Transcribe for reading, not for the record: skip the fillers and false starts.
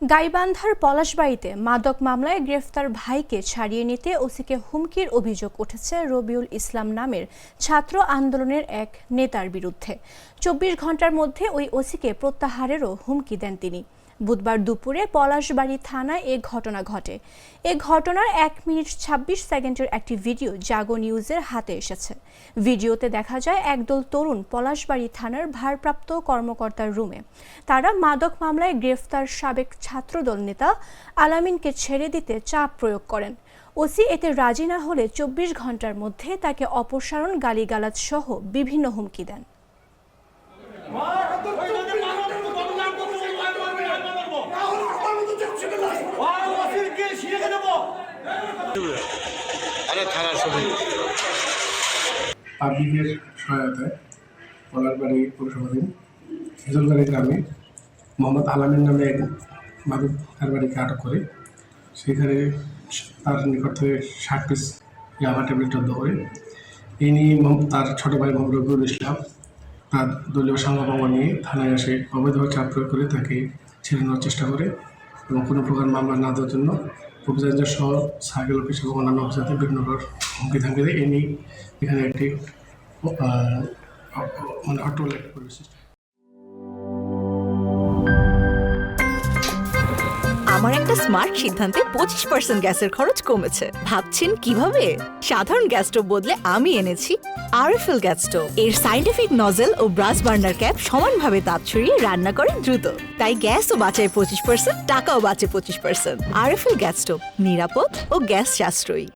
গাইবান্ধার পলাশবাড়ীতে মাদক মামলায় গ্রেফতার ভাইকে ছাড়িয়ে নিতে ওসিকে হুমকির অভিযোগ উঠেছে রবিউল ইসলাম নামের ছাত্র আন্দোলনের এক নেতার বিরুদ্ধে। ২৪ ঘন্টার মধ্যে ওই ওসিকে প্রত্যাহারেরও হুমকি দেন তিনি। বুধবার দুপুরে পলাশবাড়ী থানায় এ ঘটনা ঘটে। এ ঘটনার ১ মিনিট ২৬ সেকেন্ডের একটি ভিডিও জাগো নিউজের হাতে এসেছে। ভিডিওতে দেখা যায় একদল তরুণ পলাশবাড়ী থানার ভারপ্রাপ্ত কর্মকর্তার রুমে। তারা মাদক মামলায় গ্রেফতার সাবেক ছাত্রদল নেতা আলামিনকে ছেড়ে দিতে চাপ প্রয়োগ করেন। ওসি এতে রাজি না হলে ২৪ ঘন্টার মধ্যে তাকে অপসারণ, গালিগালাজ সহ বিভিন্ন হুমকি দেন। পাবলিকের সহায়তায় পলাশবাড়ী পৌরসভাধীন হিজলবাড়ি গ্রামে মোহাম্মদ আলামিন নামে এক মাদক কারবারিকে আটক করে সেখানে তার নিকট থেকে ৬০ পিস ইয়াবা ট্যাবলেট জব্দ করে এই নিয়ে তার ছোট ভাই মোহাম্মদ রবিউল ইসলাম তার দলীয় সংবাদ নিয়ে থানায় এসে অবৈধভাবে চাপ প্রয়োগ করে তাকে ছেড়ে নেওয়ার চেষ্টা করে এবং কোনো প্রকার মামলা না দেওয়ার জন্য অফিসারদের সহ সাইকেল অফিস এবং অন্যান্য অফিসারদের বিভিন্ন হুমকি ধামকি দেয়। এই নিয়ে এখানে একটি অট্টগোল একটা পরিবেশ সৃষ্টি। আমার একটা স্মার্ট সিদ্ধান্তে 25% গ্যাসের খরচ কমেছে। ভাবছেন কিভাবে? সাধারণ গ্যাস স্টোভ বদলে আমি এনেছি আরএফএল গ্যাস স্টোভ। এর সাইন্টিফিক নজল ও ব্রাস বার্নার ক্যাপ সমানভাবে তাপ ছড়িয়ে রান্না করে দ্রুত, তাই গ্যাসও বাঁচায় 25%, টাকাও বাঁচে 25%। আরএফএল গ্যাস স্টোভ নিরাপদ ও গ্যাস সাশ্রয়ী।